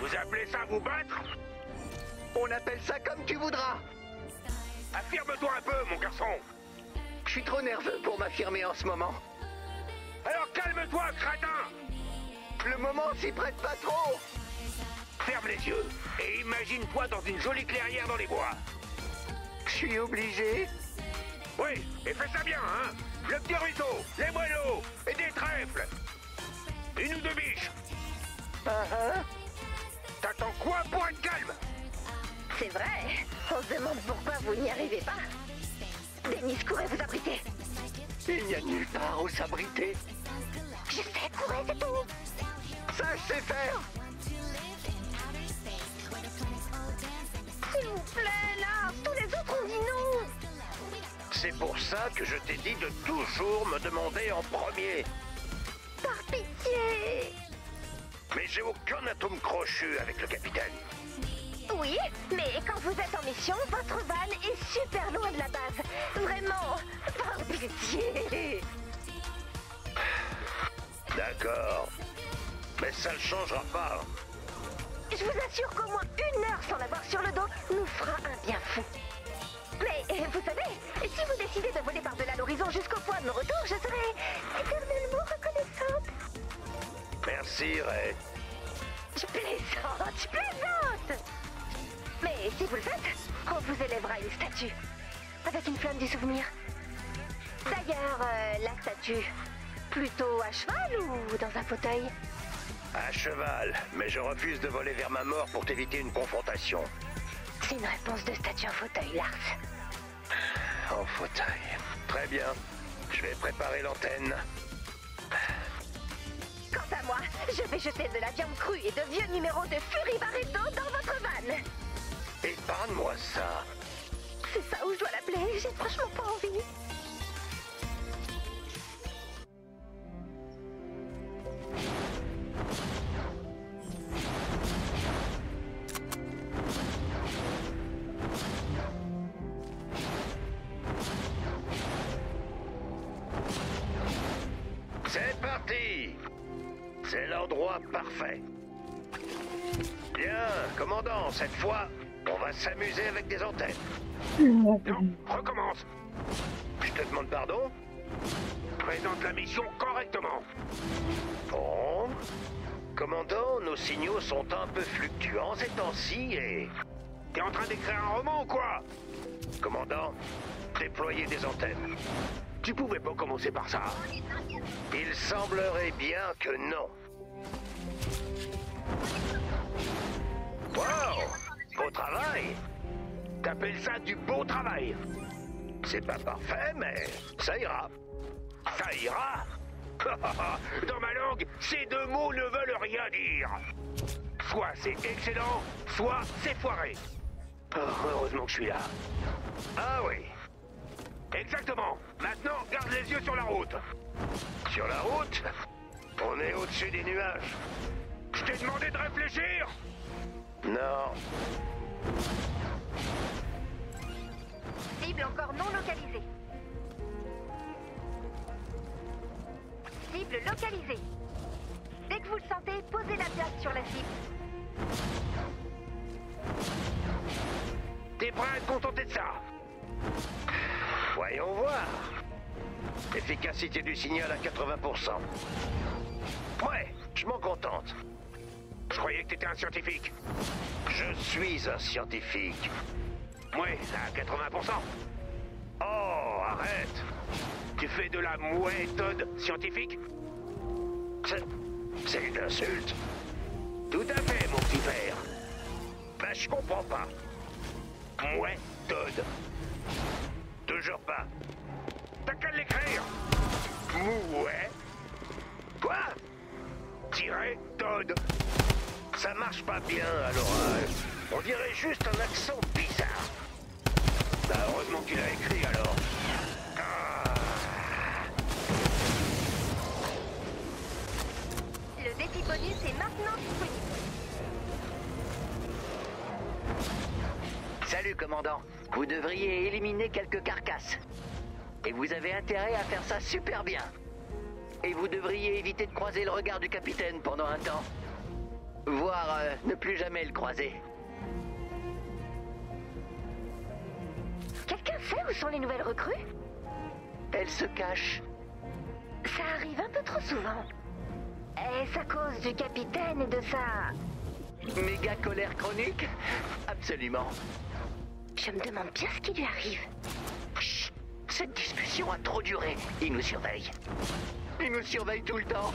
Vous appelez ça vous battre? On appelle ça comme tu voudras. Affirme-toi un peu, mon garçon. Je suis trop nerveux pour m'affirmer en ce moment. Alors calme-toi, crétin. Le moment s'y prête pas trop. Ferme les yeux et imagine-toi dans une jolie clairière dans les bois. Je suis obligé. Oui, et fais ça bien, hein. Le petit ruisseau, les moineaux et des trèfles. Une ou deux biches. T'attends quoi pour être calme? C'est vrai. On se demande pourquoi vous n'y arrivez pas. Dennis, courez vous abriter. Il n'y a nulle part où s'abriter. Je sais, courez, c'est tout. Ça, je sais faire. S'il vous plaît, là. Tous les autres ont dit non. C'est pour ça que je t'ai dit de toujours me demander en premier. Par pitié. Mais j'ai aucun atome crochu avec le capitaine. Oui, mais quand vous êtes en mission, votre van est super loin de la base. Vraiment, par pitié. D'accord. Mais ça ne changera pas. Je vous assure qu'au moins 1 heure sans l'avoir sur le dos nous fera un bien fou. Mais vous savez, si vous décidez de voler par-delà l'horizon jusqu'au point de mon retour, je serai éternellement reconnaissante. Merci, Ray. Je plaisante. Mais si vous le faites, on vous élèvera une statue. Avec une flamme du souvenir. D'ailleurs, la statue, plutôt à cheval ou dans un fauteuil? À cheval, mais je refuse de voler vers ma mort pour t'éviter une confrontation. C'est une réponse de statue en fauteuil, Lars. En fauteuil. Très bien. Je vais préparer l'antenne. Quant à moi, je vais jeter de la viande crue et de vieux numéros de Fury Barreto dans votre van. Épargne-moi ça. C'est ça où je dois l'appeler, j'ai franchement pas envie. C'est parti. C'est l'endroit parfait. Bien, commandant, cette fois, on va s'amuser avec des antennes. Non, recommence. Je te demande pardon? Présente la mission correctement. Bon. Commandant, nos signaux sont un peu fluctuants ces temps-ci et... T'es en train d'écrire un roman ou quoi? Commandant, déployer des antennes. Tu pouvais pas commencer par ça. Il semblerait bien que non. Wow! Beau travail! T'appelles ça du beau travail? C'est pas parfait, mais ça ira. Ça ira? Dans ma langue, ces deux mots ne veulent rien dire. Soit c'est excellent, soit c'est foiré. Oh, heureusement que je suis là. Ah oui. Exactement. Maintenant, garde les yeux sur la route. Sur la route? On est au-dessus des nuages. Je t'ai demandé de réfléchir? Non. Cible encore non localisée. Cible localisée. Dès que vous le sentez, posez la place sur la cible. T'es prêt à te contenter de ça? Voyons voir. Efficacité du signal à 80%. Ouais, je m'en contente. Je croyais que t'étais un scientifique. Je suis un scientifique. Ouais, à 80%. Oh, arrête. Tu fais de la méthode scientifique? C'est une insulte. Tout à fait, mon petit père. Ben, je comprends pas. Méthode. Toujours pas. T'as qu'à l'écrire. Mouais. Quoi? Tirer Todd. Ça marche pas bien à l'oral. On dirait juste un accent bizarre. Bah, heureusement qu'il a écrit alors. Ah. Le défi bonus est maintenant disponible. Salut, commandant. Vous devriez éliminer quelques carcasses. Et vous avez intérêt à faire ça super bien. Et vous devriez éviter de croiser le regard du capitaine pendant un temps. Voire ne plus jamais le croiser. Quelqu'un sait où sont les nouvelles recrues? Elle se cache. Ça arrive un peu trop souvent. Est-ce à cause du capitaine et de sa... Méga colère chronique? Absolument. Je me demande bien ce qui lui arrive. Chut. Cette discussion a trop duré. Il nous surveille. Il nous surveille tout le temps.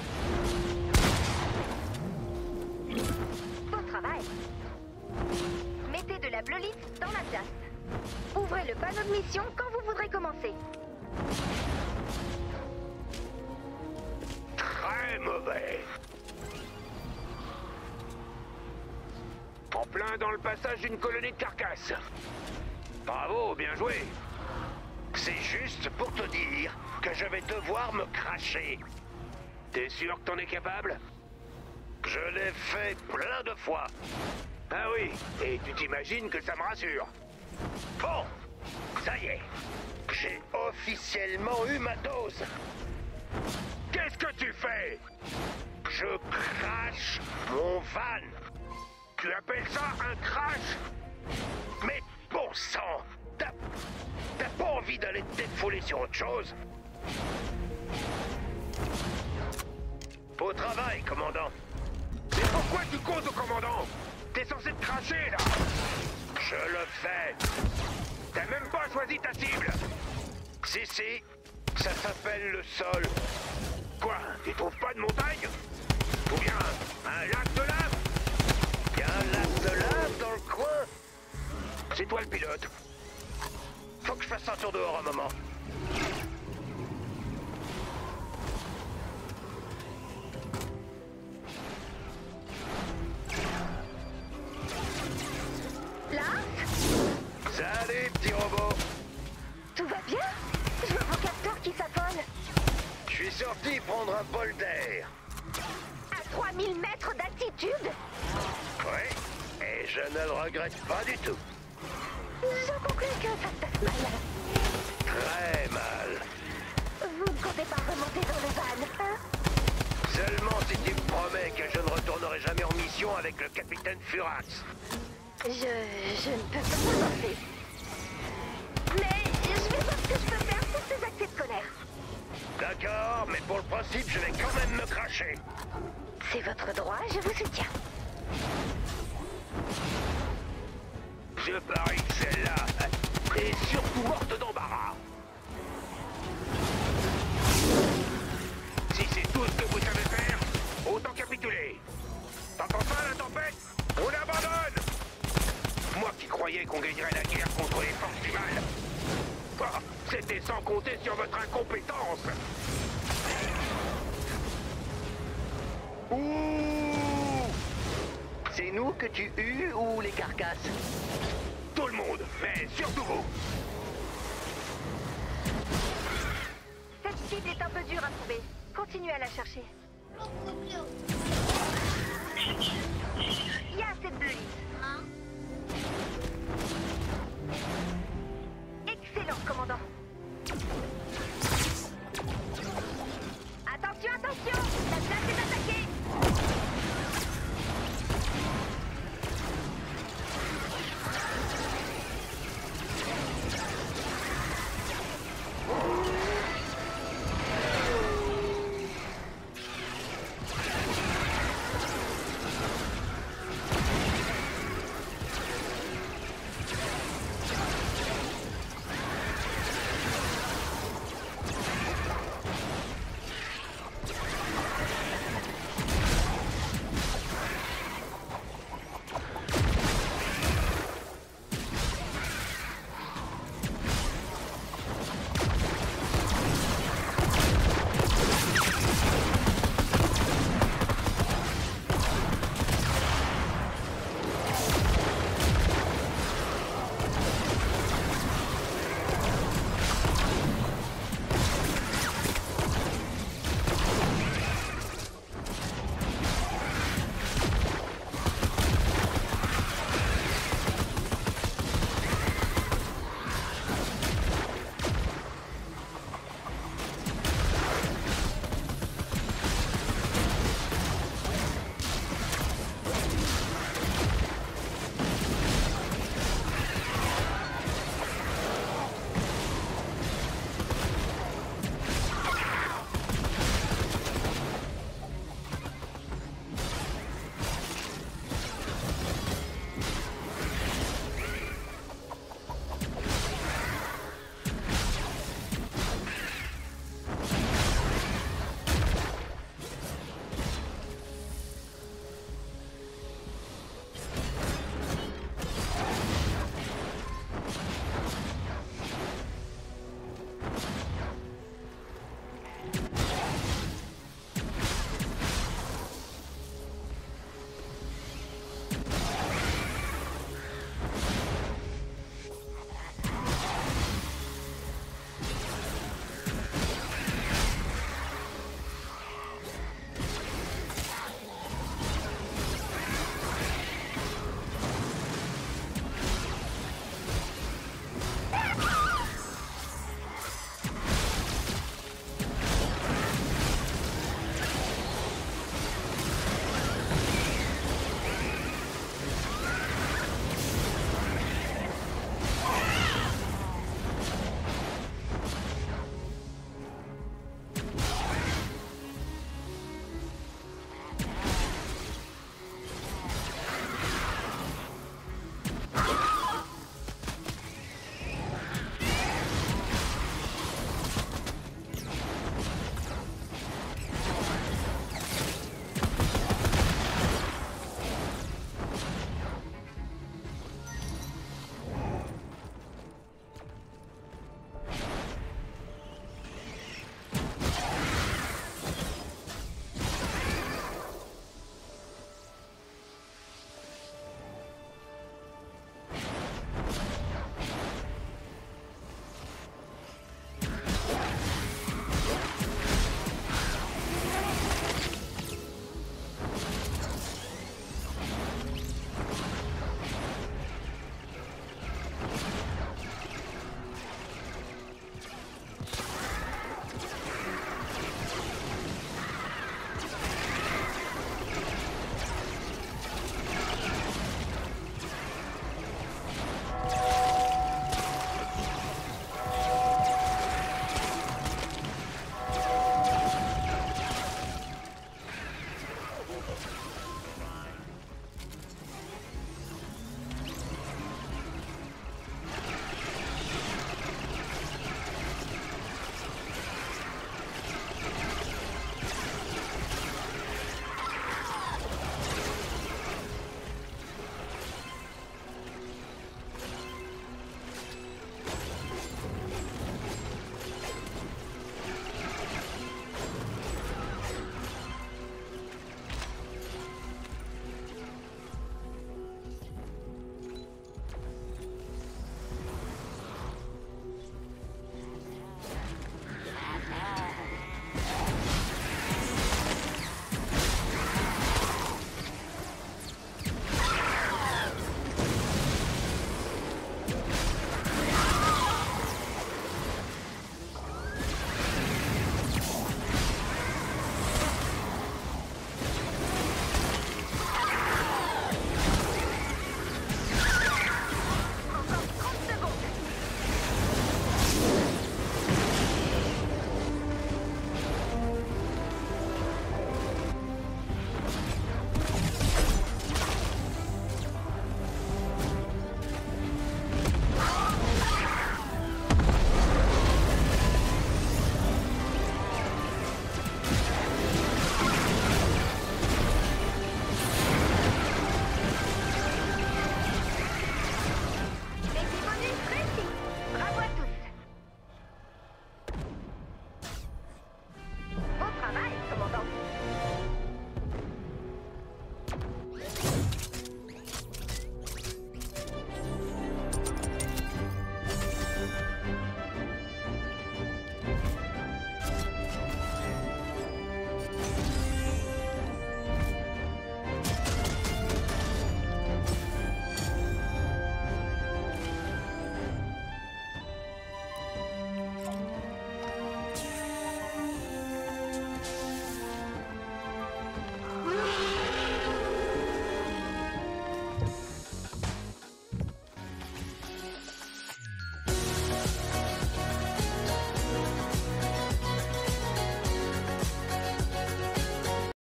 Beau travail. Mettez de la bleulite dans la pièce. Ouvrez le panneau de mission quand vous voudrez commencer. Très mauvais. En plein dans le passage d'une colonie de carcasses. Bravo, bien joué. C'est juste pour te dire que je vais devoir me cracher. T'es sûr que t'en es capable? Je l'ai fait plein de fois. Ah oui, et tu t'imagines que ça me rassure. Bon, ça y est. J'ai officiellement eu ma dose. Qu'est-ce que tu fais? Je crache mon van. Tu appelles ça un crash? Mais bon sang, t'as pas envie d'aller te défouler sur autre chose? Au travail, commandant. Mais pourquoi tu causes au commandant? T'es censé te cracher, là. Je le fais. T'as même pas choisi ta cible. Si, ça s'appelle le sol. Quoi? Tu trouves pas de montagne? Ou bien un lac de lave? Y'a un lac de lave dans le coin? C'est toi le pilote. Faut que je fasse un tour dehors un moment. Là? Salut, petit robot. Tout va bien? Je vois vos capteurs qui s'affolent. Je suis sorti prendre un bol d'air. À 3000 mètres d'altitude? Oui, et je ne le regrette pas du tout. J'en conclus que ça se passe mal. Très mal. Vous ne comptez pas remonter dans le van, hein? Seulement si tu me promets que je ne retournerai jamais en mission avec le capitaine Furax. Je ne peux pas m'avancer. Mais je vais voir ce que je peux faire pour ces accès de colère. D'accord, mais pour le principe, je vais quand même me cracher. C'est votre droit, je vous soutiens. Je parie que celle-là est surtout morte d'embarras. Si c'est tout ce que vous savez faire, autant capituler. T'entends ça, la tempête? On abandonne! Moi qui croyais qu'on gagnerait la guerre contre les forces du mal. Oh, c'était sans compter sur votre incompétence. Ouh! C'est nous que tu hues ou les carcasses? Tout le monde, mais surtout vous. Cette cible est un peu dure à trouver. Continuez à la chercher. Il y a assez de bleus.